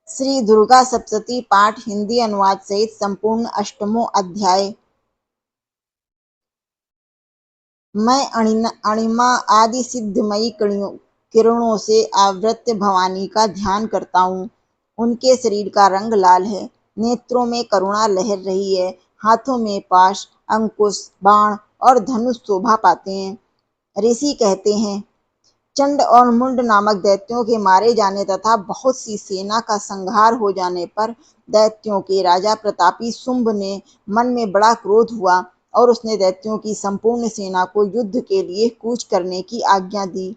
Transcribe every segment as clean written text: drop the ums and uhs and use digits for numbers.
श्री दुर्गा सप्तशती पाठ हिंदी अनुवाद सहित संपूर्ण अष्टमों अध्याय। मैं अणिमा आदि सिद्धमयी किरणों से आवृत भवानी का ध्यान करता हूँ। उनके शरीर का रंग लाल है, नेत्रों में करुणा लहर रही है, हाथों में पाश, अंकुश, बाण और धनुष शोभा पाते हैं। ऋषि कहते हैं, चंड और मुंड नामक दैत्यों के मारे जाने तथा बहुत सी सेना का संहार हो जाने पर दैत्यों के राजा प्रतापी शुंभ ने मन में बड़ा क्रोध हुआ और उसने दैत्यों की संपूर्ण सेना को युद्ध के लिए कूच करने की आज्ञा दी।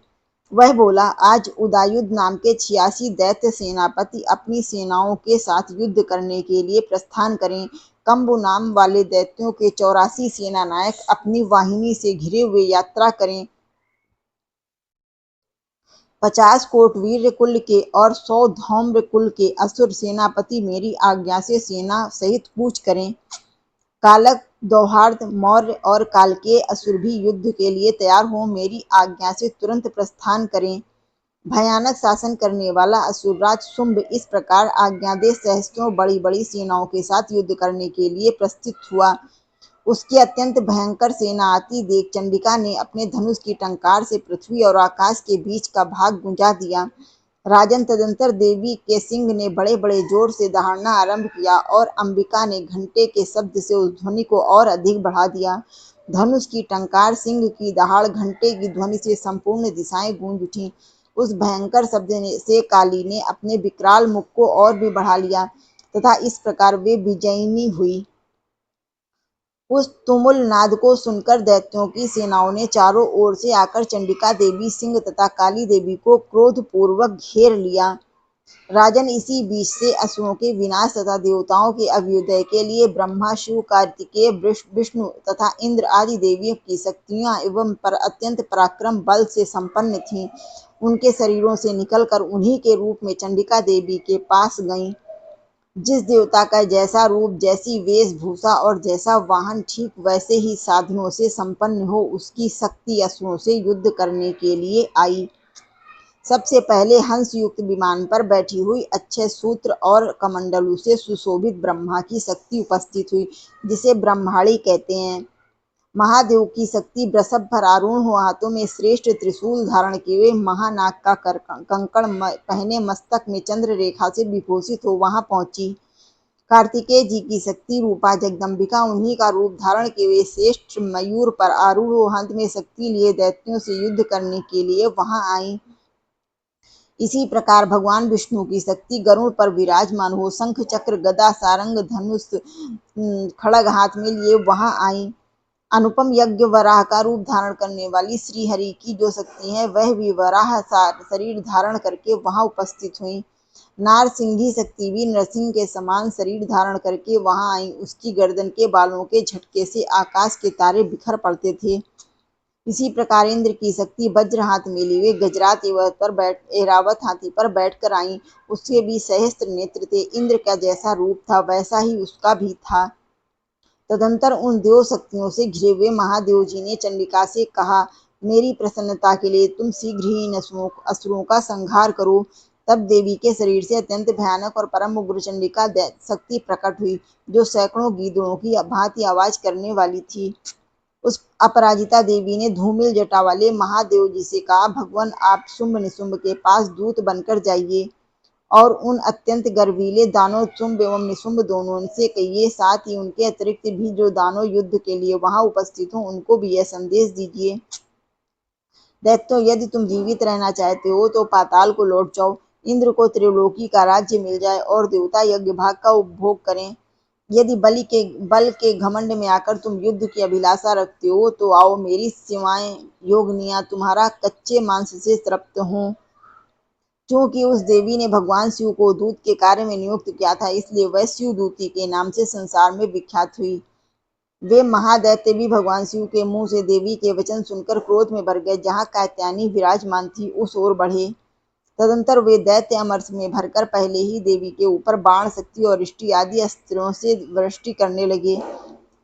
वह बोला, आज उदयुध नाम के 86 दैत्य सेनापति अपनी सेनाओं के साथ युद्ध करने के लिए प्रस्थान करें। कंबु नाम वाले दैत्यों के 84 सेना नायक अपनी वाहिनी से घिरे हुए यात्रा करें। 50 कोट वीर्य कुल के और 100 धौम्र कुल के असुर सेनापति मेरी आज्ञा से सेना सहित कूच करें। कालक, दौहार्द, मौर्य और कालकेय असुर भी युद्ध के लिए तैयार हों मेरी आज्ञा से तुरंत प्रस्थान करें। भयानक शासन करने वाला असुरराज शुंभ इस प्रकार आज्ञा दे सहस्त्रों बड़ी बड़ी सेनाओं के साथ युद्ध करने के लिए प्रस्थित हुआ। उसकी अत्यंत भयंकर सेना आती देख चंडिका ने अपने धनुष की टंकार से पृथ्वी और आकाश के बीच का भाग गुंजा दिया। राजन, तदंतर देवी के सिंह ने बड़े बड़े जोर से दहाड़ना आरंभ किया और अंबिका ने घंटे के शब्द से उस ध्वनि को और अधिक बढ़ा दिया। धनुष की टंकार, सिंह की दहाड़, घंटे की ध्वनि से संपूर्ण दिशाएं गूंज उठी। उस भयंकर शब्द से काली ने अपने विकराल मुख को और भी बढ़ा लिया तथा इस प्रकार वे विजयिनी हुई। उस तुमुल नाद को सुनकर दैत्यों की सेनाओं ने चारों ओर से आकर चंडिका देवी, सिंह तथा काली देवी को क्रोधपूर्वक घेर लिया। राजन, इसी बीच से असुरों के विनाश तथा देवताओं के अभ्युदय के लिए ब्रह्मा, शिव, कार्तिकेय, विष्णु तथा इंद्र आदि देवियों की शक्तियां एवं अत्यंत पराक्रम बल से संपन्न थीं। उनके शरीरों से निकलकर उन्हीं के रूप में चंडिका देवी के पास गईं। जिस देवता का जैसा रूप, जैसी वेशभूषा और जैसा वाहन ठीक वैसे ही साधनों से संपन्न हो, उसकी शक्ति असुरों से युद्ध करने के लिए आई। सबसे पहले हंस युक्त विमान पर बैठी हुई अक्षय सूत्र और कमंडलू से सुशोभित ब्रह्मा की शक्ति उपस्थित हुई, जिसे ब्रह्माणी कहते हैं। महादेव की शक्ति वृषभ पर आरूढ़ हो, हाथों में श्रेष्ठ त्रिशूल धारण किए हुए, महानाग का कंकण पहने, मस्तक में चंद्र रेखा से विभूषित हो वहां पहुंची। कार्तिकेय जी की शक्ति रूपा जगदम्बिका उन्हीं का रूप धारण किए हुए श्रेष्ठ मयूर पर आरूढ़ हो, हाथ में शक्ति लिए दैत्यों से युद्ध करने के लिए वहां आई। इसी प्रकार भगवान विष्णु की शक्ति गरुड़ पर विराजमान हो, शंख, चक्र, गदा, सारंग, धनुष, खड़ग हाथ में लिए वहां आई। अनुपम यज्ञ वराह का रूप धारण करने वाली श्री हरि की जो शक्ति है, वह भी वराह शरीर धारण करके वहां उपस्थित हुई। नारसिंही शक्ति भी नरसिंह के समान शरीर धारण करके वहां आई। उसकी गर्दन के बालों के झटके से आकाश के तारे बिखर पड़ते थे। इसी प्रकार इंद्र की शक्ति वज्र हाथ में लिए गजरात एरावत हाथी पर बैठकर आई। उसके भी सहस्त्र नेत्र थे। इंद्र का जैसा रूप था वैसा ही उसका भी था। तदंतर उन देव शक्तियों से घिरे हुए महादेव जी ने चंडिका से कहा, मेरी प्रसन्नता के लिए तुम शीघ्र ही इन असुरों का संहार करो। तब देवी के शरीर से अत्यंत भयानक और परम उग्र चंडिका शक्ति प्रकट हुई, जो सैकड़ों गीदड़ों की भांति आवाज करने वाली थी। उस अपराजिता देवी ने धूमिल जटा वाले महादेव जी से कहा, भगवान, आप शुंभ निशुंभ के पास दूत बनकर जाइए और उन अत्यंत गर्वीले दानव शुंभ एवं निशुंभ दोनों से कहिए, साथ ही उनके अतिरिक्त भी जो दानव युद्ध के लिए वहां उपस्थित हों, उनको भी यह संदेश दीजिए, दैत्यों, यदि तुम जीवित रहना चाहते हो तो पाताल को लौट जाओ। इंद्र को त्रिलोकी का राज्य मिल जाए और देवता यज्ञ भाग का उपभोग करें। यदि बल के घमंड में आकर तुम युद्ध की अभिलाषा रखते हो तो आओ, मेरी सेवाएं योगनियां तुम्हारा कच्चे मांस से तृप्त हों। क्योंकि उस देवी ने भगवान शिव को दूत के कार्य में नियुक्त किया था, इसलिए वह शिवदूती के नाम से संसार में विख्यात हुई। वे महादैत्य भी भगवान शिव के मुंह से देवी के वचन सुनकर क्रोध में भर गए। जहाँ कात्यायनी विराजमान थी, उस ओर बढ़े। तदंतर वे दैत्य अमरस में भरकर पहले ही देवी के ऊपर बाण, शक्ति और इष्टि आदि अस्त्रों से वृष्टि करने लगे।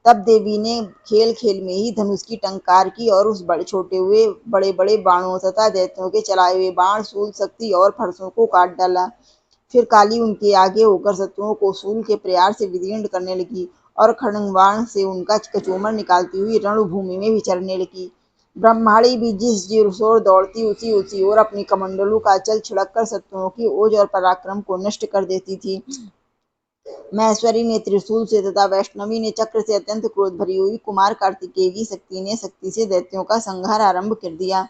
तब देवी ने खेल खेल में ही धनुष की टंकार की और उस छोटे हुए बड़े बड़े बाणों तथा दैत्यों के चलाए हुए बाण, शूल, शक्ति और फरसों को काट डाला। फिर काली उनके आगे होकर शत्रुओं को शूल के प्रहार से विदीर्ण करने लगी और खड्गबाण से उनका कचोमर निकालती हुई रणभूमि में विचरने लगी। ब्रह्माणी भी जिस ओर दौड़ती उसी ओर अपनी कमंडलों का जल छिड़ककर शत्रुओं की ओज और पराक्रम को नष्ट कर देती थी। महेश्वरी ने त्रिशूल से तथा वैष्णवी ने चक्र से अत्यंत क्रोध भरी हुई कुमार कार्तिकेय की शक्ति ने शक्ति से दैत्यों का संहार आरंभ कर दिया।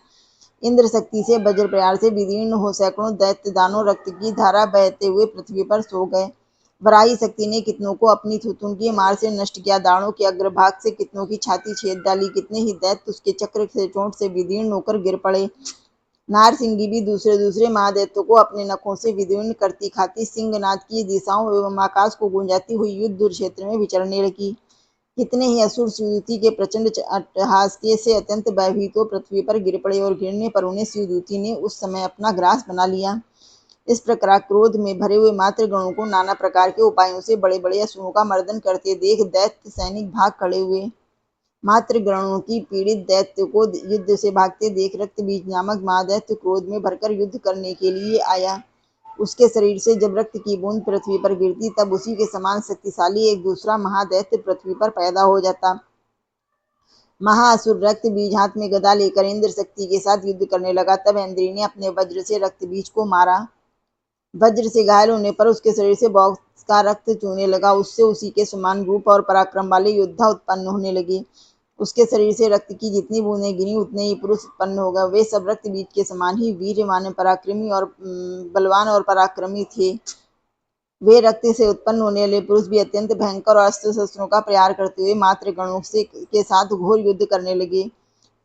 इंद्र शक्ति से वज्र प्रहार से विदीर्ण हो सैकड़ों दैत्य दानों रक्त की धारा बहते हुए पृथ्वी पर सो गए। वराही शक्ति ने कितनों को अपनी थुथुन की मार से नष्ट किया, दानों के अग्रभाग से कितनों की छाती छेद डाली, कितने ही दैत्य उसके चक्र से चोट से विदीर्ण होकर गिर पड़े। नारसिंगी भी दूसरे दूसरे महादैत्यों को अपने नखों से विदीर्ण करती खाती सिंहनाद की दिशाओं एवं आकाश को गूंजाती हुई युद्ध क्षेत्र में विचरने लगी। कितने ही असुर शिवदूती के प्रचंड अट्टहास से अत्यंत भयभीत हो पृथ्वी पर गिर पड़े और गिरने पर उन्हें शिवदूती ने उस समय अपना ग्रास बना लिया। इस प्रकार क्रोध में भरे हुए मातृगणों को नाना प्रकार के उपायों से बड़े बड़े असुरों का मर्दन करते देख दैत्य सैनिक भाग खड़े हुए। मातृगणों की पीड़ित दैत्य को युद्ध से भागते देख रक्तबीज नामक महादैत्य क्रोध में भरकर युद्ध करने के लिए आया। उसके शरीर से जब रक्त की बूंद पृथ्वी पर गिरती तब उसी के समान शक्तिशाली एक दूसरा महादैत्य पृथ्वी पर पैदा हो जाता। महाअसुर रक्त बीज हाथ में गदा लेकर इंद्र शक्ति के साथ युद्ध करने लगा। तब इंद्री ने अपने वज्र से रक्त बीज को मारा। वज्र से घायल होने पर उसके शरीर से बहुत का रक्त चूने लगा। उससे उसी के समान रूप और पराक्रम वाले योद्धा उत्पन्न होने लगे। उसके शरीर से रक्त की जितनी बूंदें गिरी उतने ही पुरुष उत्पन्न हो गए। वे सब रक्त बीज के समान ही वीर्यवान पराक्रमी और बलवान और पराक्रमी थे। वे रक्त से उत्पन्न होने वाले पुरुष भी अत्यंत भयंकर और अस्त्र शस्त्रों का प्रहार करते हुए मातृगणों से के साथ घोर युद्ध करने लगे।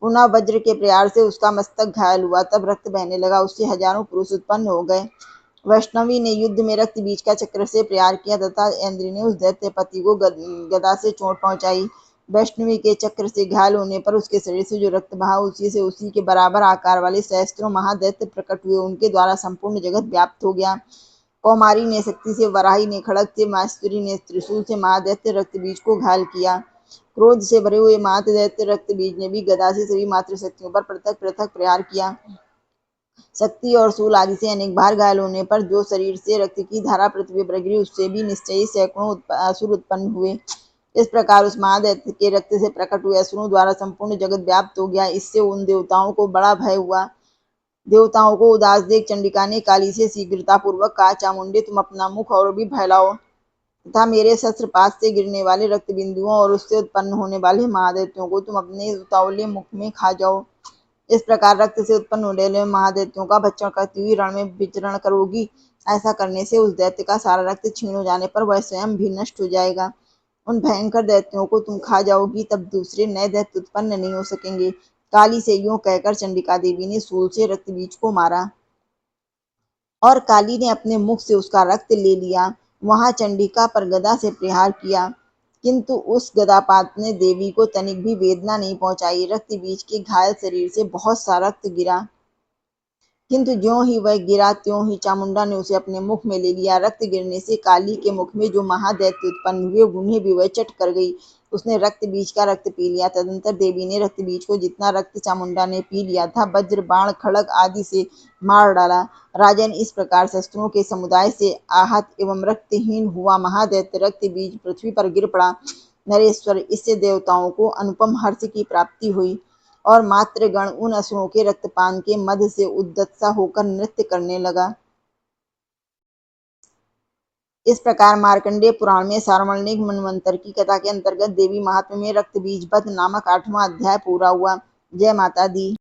पुनः वज्र के प्रहार से उसका मस्तक घायल हुआ, तब रक्त बहने लगा। उससे हजारों पुरुष उत्पन्न हो गए। वैष्णवी ने युद्ध में रक्त बीज का चक्र से प्रहार किया तथा इंद्र ने उस दैत्यपति को गदा से चोट पहुंचाई। वैष्णवी के चक्र से घायल होने पर उसके शरीर से जो रक्त बहा उसी के बराबर आकार वाले सहस्त्रों महादैत्य प्रकट हुए। उनके द्वारा संपूर्ण जगत व्याप्त हो गया। कौमारी ने शक्ति से, वराही ने खड़ग से, महेश्वरी ने त्रिशूल से महादैत्य रक्तबीज को घायल किया। क्रोध से भरे हुए महादैत्य रक्तबीज ने भी गदा से सभी मातृ शक्तियों पर पृथक पृथक प्रहार किया। शक्ति और शूल आदि से अनेक बार घायल होने पर जो शरीर से रक्त की धारा पृथ्वी पर गिरी उससे भी निश्चयी सैकड़ों असुर उत्पन्न हुए। इस प्रकार उस महादैत्य के रक्त से प्रकट हुए असुरों द्वारा संपूर्ण जगत व्याप्त हो गया। इससे उन देवताओं को बड़ा भय हुआ। देवताओं को उदास देख चंडिका ने काली से शीघ्रता पूर्वक कहा, चामुंडे तुम अपना मुख और भी फैलाओ तथा मेरे शस्त्रपात से गिरने वाले रक्त बिंदुओं और उससे उत्पन्न होने वाले महादैत्यों को तुम अपने उतावले मुख में खा जाओ। इस प्रकार रक्त से उत्पन्न होने वाले महादैत्यों का भक्षण करती हुई रण में विचरण करोगी। ऐसा करने से उस दैत्य का सारा रक्त क्षीण हो जाने पर वह स्वयं भी नष्ट हो जाएगा। उन भयंकर दैत्यों को तुम खा जाओगी, तब दूसरे नए दैत्य उत्पन्न नहीं हो सकेंगे। काली से यूं कहकर चंडिका देवी ने शूल से रक्त बीज को मारा और काली ने अपने मुख से उसका रक्त ले लिया। वहां चंडिका पर गदा से प्रहार किया, किंतु उस गदापात ने देवी को तनिक भी वेदना नहीं पहुंचाई। रक्त बीज के घायल शरीर से बहुत सा रक्त गिरा, किंतु ज्यों ही वह गिरा त्यों ही चामुंडा ने उसे अपने मुख में ले लिया। रक्त गिरने से काली के मुख में जो महादैत्य उत्पन्न हुए उन्हें भी वह चट कर गई। उसने रक्त बीज का रक्त पी लिया। तदंतर देवी ने रक्त बीज को जितना रक्त चामुंडा ने पी लिया था वज्र बाण खड़ग आदि से मार डाला। राजन, इस प्रकार शस्त्रों के समुदाय से आहत एवं रक्तहीन हुआ महादैत्य रक्त बीज पृथ्वी पर गिर पड़ा। नरेश्वर, इससे देवताओं को अनुपम हर्ष की प्राप्ति हुई और मातृगण उन असुरों के रक्तपान के मद से उद्दत्सा होकर नृत्य करने लगा। इस प्रकार मार्कंडेय पुराण में सार्वजनिक मनवंतर की कथा के अंतर्गत देवी महात्म्य में रक्त बीज वध नामक 8वां अध्याय पूरा हुआ। जय माता दी।